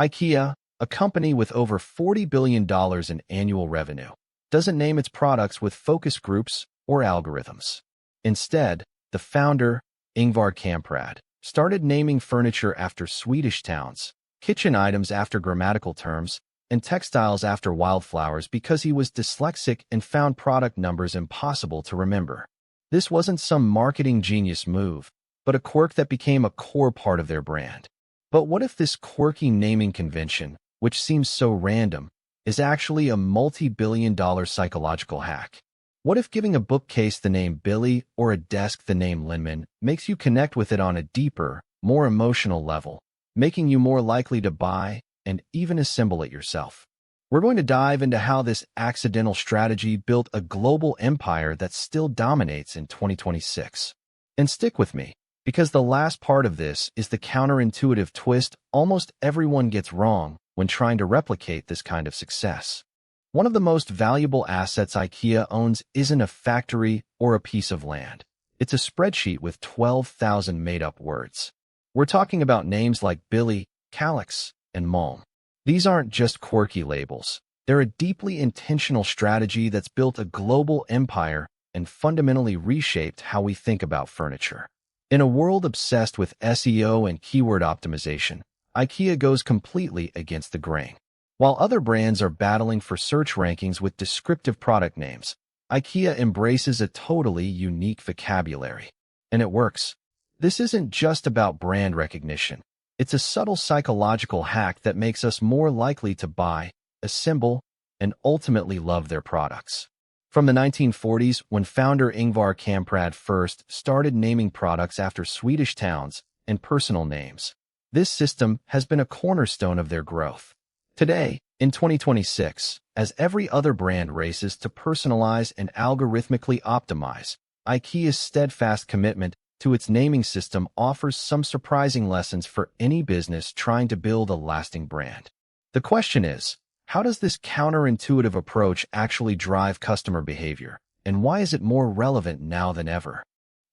IKEA, a company with over $40 billion in annual revenue, doesn't name its products with focus groups or algorithms. Instead, the founder, Ingvar Kamprad, started naming furniture after Swedish towns, kitchen items after grammatical terms, and textiles after wildflowers because he was dyslexic and found product numbers impossible to remember. This wasn't some marketing genius move, but a quirk that became a core part of their brand. But what if this quirky naming convention, which seems so random, is actually a multi-billion-dollar psychological hack? What if giving a bookcase the name Billy or a desk the name Linman makes you connect with it on a deeper, more emotional level, making you more likely to buy and even assemble it yourself? We're going to dive into how this accidental strategy built a global empire that still dominates in 2026. And stick with me, because the last part of this is the counterintuitive twist almost everyone gets wrong when trying to replicate this kind of success. One of the most valuable assets IKEA owns isn't a factory or a piece of land. It's a spreadsheet with 12,000 made-up words. We're talking about names like Billy, Calyx, and Malm. These aren't just quirky labels. They're a deeply intentional strategy that's built a global empire and fundamentally reshaped how we think about furniture. In a world obsessed with SEO and keyword optimization, IKEA goes completely against the grain. While other brands are battling for search rankings with descriptive product names, IKEA embraces a totally unique vocabulary. And it works. This isn't just about brand recognition. It's a subtle psychological hack that makes us more likely to buy, assemble, and ultimately love their products. From the 1940s, when founder Ingvar Kamprad first started naming products after Swedish towns and personal names, this system has been a cornerstone of their growth. Today, in 2026, as every other brand races to personalize and algorithmically optimize, IKEA's steadfast commitment to its naming system offers some surprising lessons for any business trying to build a lasting brand. The question is, how does this counterintuitive approach actually drive customer behavior, and why is it more relevant now than ever?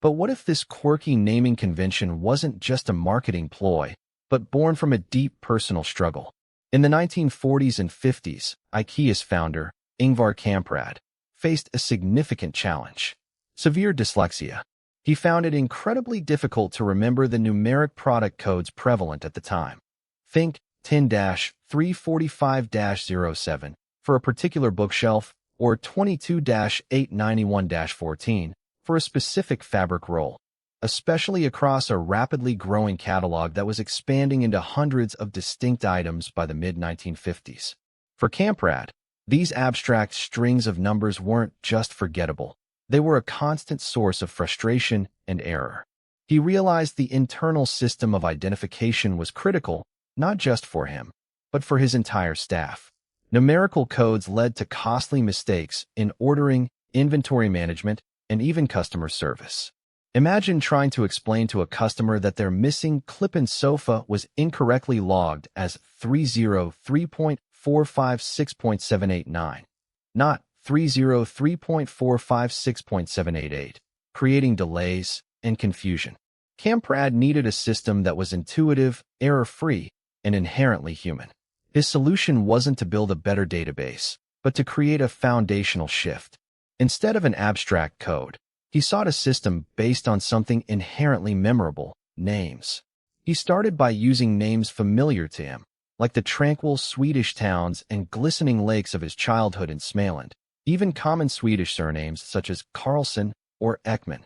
But what if this quirky naming convention wasn't just a marketing ploy, but born from a deep personal struggle? In the 1940s and 50s, IKEA's founder, Ingvar Kamprad, faced a significant challenge: severe dyslexia. He found it incredibly difficult to remember the numeric product codes prevalent at the time. Think 10-345-07 for a particular bookshelf, or 22-891-14 for a specific fabric roll, especially across a rapidly growing catalog that was expanding into hundreds of distinct items by the mid-1950s. For Kamprad, these abstract strings of numbers weren't just forgettable. They were a constant source of frustration and error. He realized the internal system of identification was critical, not just for him, but for his entire staff. Numerical codes led to costly mistakes in ordering, inventory management, and even customer service. Imagine trying to explain to a customer that their missing clip-in sofa was incorrectly logged as 303.456.789, not 303.456.788, creating delays and confusion. Kamprad needed a system that was intuitive, error-free, and inherently human. His solution wasn't to build a better database, but to create a foundational shift. Instead of an abstract code, he sought a system based on something inherently memorable: names. He started by using names familiar to him, like the tranquil Swedish towns and glistening lakes of his childhood in Småland, even common Swedish surnames such as Carlson or Ekman.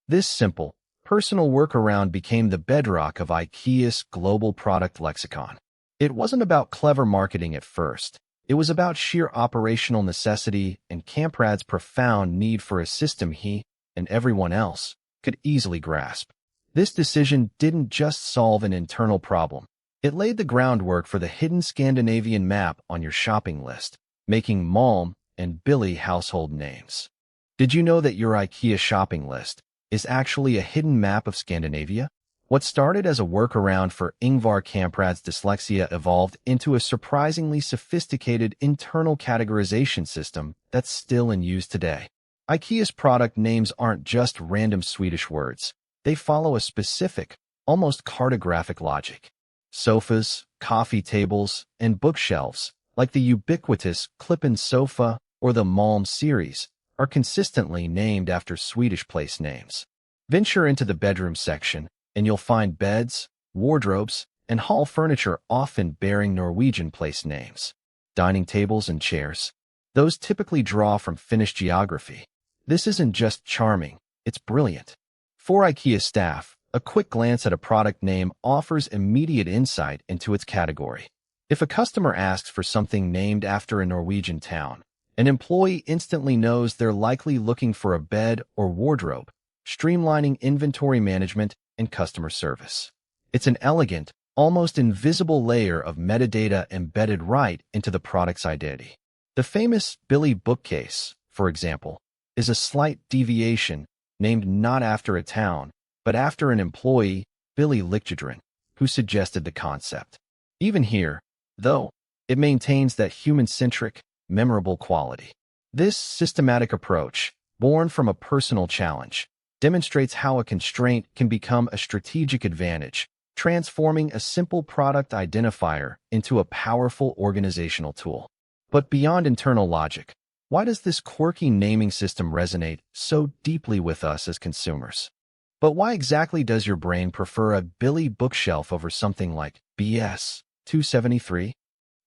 This simple, personal workaround became the bedrock of IKEA's global product lexicon. It wasn't about clever marketing at first. It was about sheer operational necessity and Kamprad's profound need for a system he, and everyone else, could easily grasp. This decision didn't just solve an internal problem. It laid the groundwork for the hidden Scandinavian map on your shopping list, making Malm and Billy household names. Did you know that your IKEA shopping list is actually a hidden map of Scandinavia? What started as a workaround for Ingvar Kamprad's dyslexia evolved into a surprisingly sophisticated internal categorization system that's still in use today. IKEA's product names aren't just random Swedish words. They follow a specific, almost cartographic logic. Sofas, coffee tables, and bookshelves, like the ubiquitous Klippen sofa or the Malm series, are consistently named after Swedish place names. Venture into the bedroom section, and you'll find beds, wardrobes, and hall furniture often bearing Norwegian place names. Dining tables and chairs. Those typically draw from Finnish geography. This isn't just charming, it's brilliant. For IKEA staff, a quick glance at a product name offers immediate insight into its category. If a customer asks for something named after a Norwegian town, an employee instantly knows they're likely looking for a bed or wardrobe, streamlining inventory management and customer service. It's an elegant, almost invisible layer of metadata embedded right into the product's identity. The famous Billy bookcase, for example, is a slight deviation named not after a town, but after an employee, Billy Lichtgren, who suggested the concept. Even here, though, it maintains that human-centric, memorable quality. This systematic approach, born from a personal challenge, demonstrates how a constraint can become a strategic advantage, transforming a simple product identifier into a powerful organizational tool. But beyond internal logic, why does this quirky naming system resonate so deeply with us as consumers? But why exactly does your brain prefer a Billy bookshelf over something like BS 273?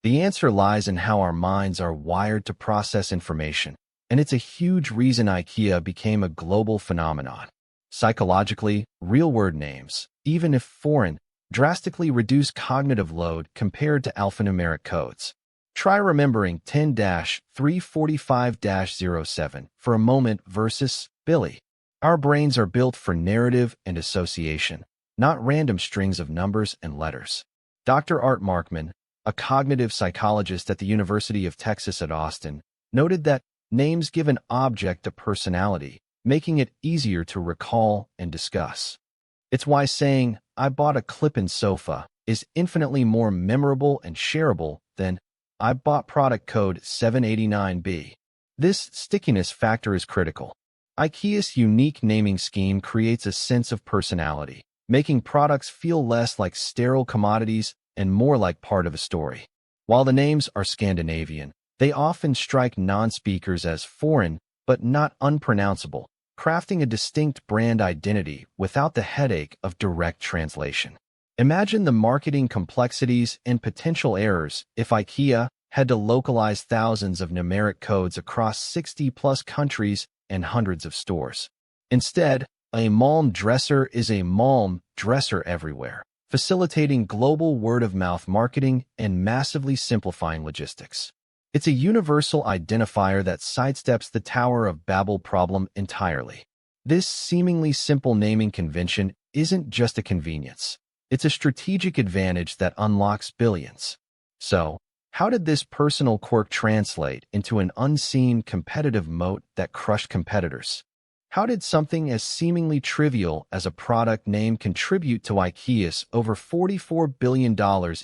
The answer lies in how our minds are wired to process information, and it's a huge reason IKEA became a global phenomenon. Psychologically, real word names, even if foreign, drastically reduce cognitive load compared to alphanumeric codes. Try remembering 10-345-07 for a moment versus Billy. Our brains are built for narrative and association, not random strings of numbers and letters. Dr. Art Markman, a cognitive psychologist at the University of Texas at Austin, noted that names give an object a personality, making it easier to recall and discuss. It's why saying, "I bought a Klippen sofa," is infinitely more memorable and shareable than "I bought product code 789B. This stickiness factor is critical. IKEA's unique naming scheme creates a sense of personality, making products feel less like sterile commodities and more like part of a story. While the names are Scandinavian, they often strike non-speakers as foreign but not unpronounceable, crafting a distinct brand identity without the headache of direct translation. Imagine the marketing complexities and potential errors if IKEA had to localize thousands of numeric codes across 60-plus countries and hundreds of stores. Instead, a Malm dresser is a Malm dresser everywhere, facilitating global word-of-mouth marketing and massively simplifying logistics. It's a universal identifier that sidesteps the Tower of Babel problem entirely. This seemingly simple naming convention isn't just a convenience. It's a strategic advantage that unlocks billions. So, how did this personal quirk translate into an unseen competitive moat that crushed competitors? How did something as seemingly trivial as a product name contribute to IKEA's over $44 billion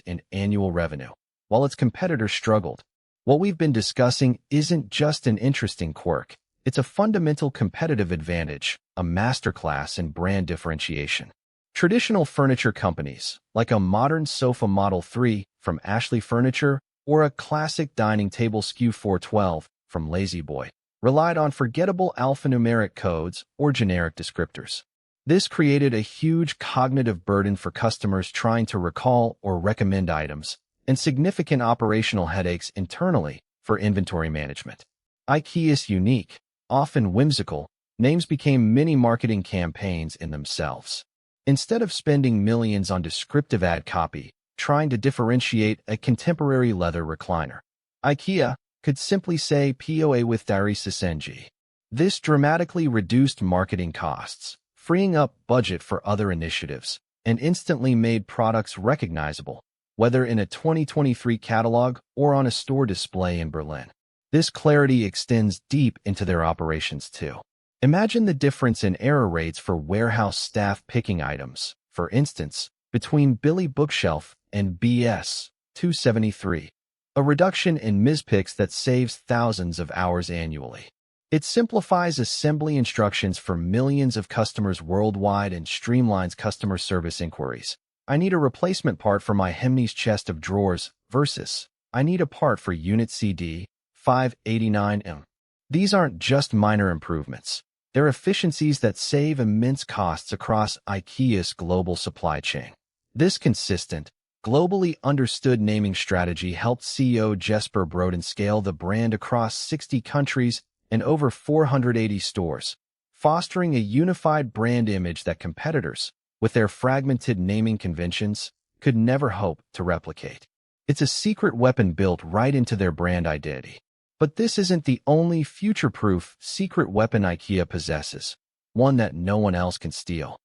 in annual revenue, while its competitors struggled? What we've been discussing isn't just an interesting quirk. It's a fundamental competitive advantage, a masterclass in brand differentiation. Traditional furniture companies, like a modern sofa Model 3 from Ashley Furniture or a classic dining table SKU 412 from La-Z-Boy, relied on forgettable alphanumeric codes or generic descriptors. This created a huge cognitive burden for customers trying to recall or recommend items, and significant operational headaches internally for inventory management. IKEA's unique, often whimsical, names became mini marketing campaigns in themselves. Instead of spending millions on descriptive ad copy, trying to differentiate a contemporary leather recliner, IKEA could simply say POA with Diary SNG. This dramatically reduced marketing costs, freeing up budget for other initiatives, and instantly made products recognizable, whether in a 2023 catalog or on a store display in Berlin. This clarity extends deep into their operations too. Imagine the difference in error rates for warehouse staff picking items, for instance, between Billy Bookshelf and BS 273, a reduction in mispicks that saves thousands of hours annually. It simplifies assembly instructions for millions of customers worldwide and streamlines customer service inquiries, I need a replacement part for my Hemnes chest of drawers versus I need a part for Unit CD 589M. These aren't just minor improvements. They're efficiencies that save immense costs across IKEA's global supply chain. This consistent, globally understood naming strategy helped CEO Jesper Broden scale the brand across 60 countries and over 480 stores, fostering a unified brand image that competitors, with their fragmented naming conventions, could never hope to replicate. It's a secret weapon built right into their brand identity. But this isn't the only future-proof secret weapon IKEA possesses, one that no one else can steal.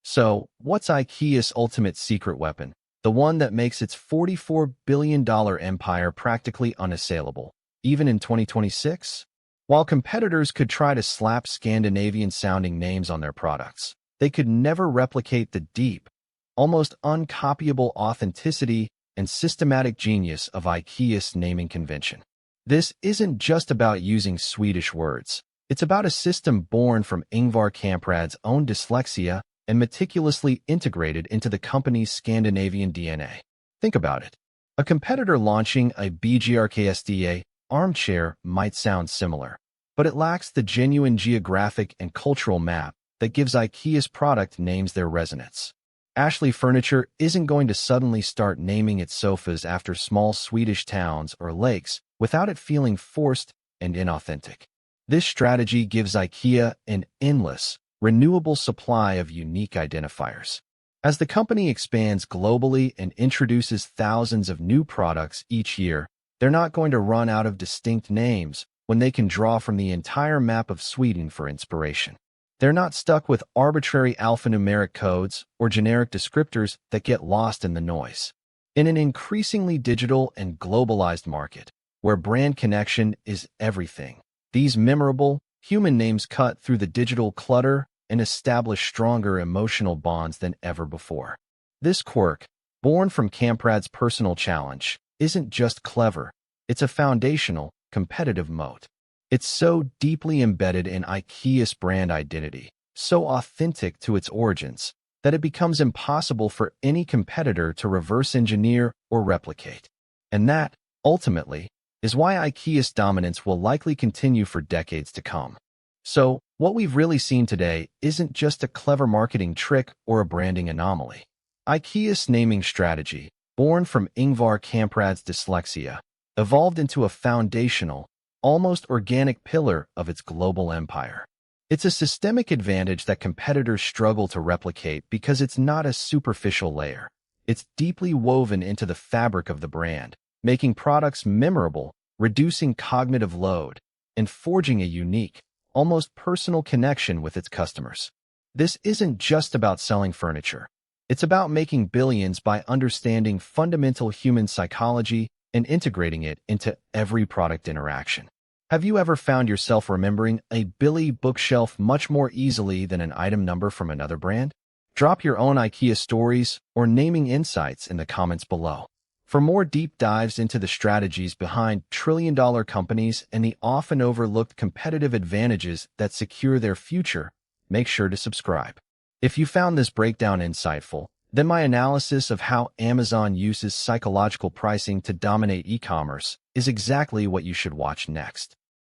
So, what's IKEA's ultimate secret weapon? The one that makes its $44 billion empire practically unassailable, even in 2026? While competitors could try to slap Scandinavian-sounding names on their products, they could never replicate the deep, almost uncopyable authenticity and systematic genius of IKEA's naming convention. This isn't just about using Swedish words. It's about a system born from Ingvar Kamprad's own dyslexia and meticulously integrated into the company's Scandinavian DNA. Think about it. A competitor launching a BGRKSDA armchair might sound similar, but it lacks the genuine geographic and cultural map that gives IKEA's product names their resonance. Ashley Furniture isn't going to suddenly start naming its sofas after small Swedish towns or lakes without it feeling forced and inauthentic. This strategy gives IKEA an endless, renewable supply of unique identifiers. As the company expands globally and introduces thousands of new products each year, they're not going to run out of distinct names when they can draw from the entire map of Sweden for inspiration. They're not stuck with arbitrary alphanumeric codes or generic descriptors that get lost in the noise. In an increasingly digital and globalized market, where brand connection is everything, these memorable, human names cut through the digital clutter and establish stronger emotional bonds than ever before. This quirk, born from Kamprad's personal challenge, isn't just clever, it's a foundational, competitive moat. It's so deeply embedded in IKEA's brand identity, so authentic to its origins, that it becomes impossible for any competitor to reverse engineer or replicate. And that, ultimately, is why IKEA's dominance will likely continue for decades to come. So, what we've really seen today isn't just a clever marketing trick or a branding anomaly. IKEA's naming strategy, born from Ingvar Kamprad's dyslexia, evolved into a foundational, almost organic pillar of its global empire. It's a systemic advantage that competitors struggle to replicate because it's not a superficial layer. It's deeply woven into the fabric of the brand, making products memorable, reducing cognitive load, and forging a unique, almost personal connection with its customers. This isn't just about selling furniture. It's about making billions by understanding fundamental human psychology and integrating it into every product interaction. Have you ever found yourself remembering a Billy bookshelf much more easily than an item number from another brand? Drop your own IKEA stories or naming insights in the comments below. For more deep dives into the strategies behind trillion-dollar companies and the often overlooked competitive advantages that secure their future, make sure to subscribe. If you found this breakdown insightful, then my analysis of how Amazon uses psychological pricing to dominate e-commerce is exactly what you should watch next.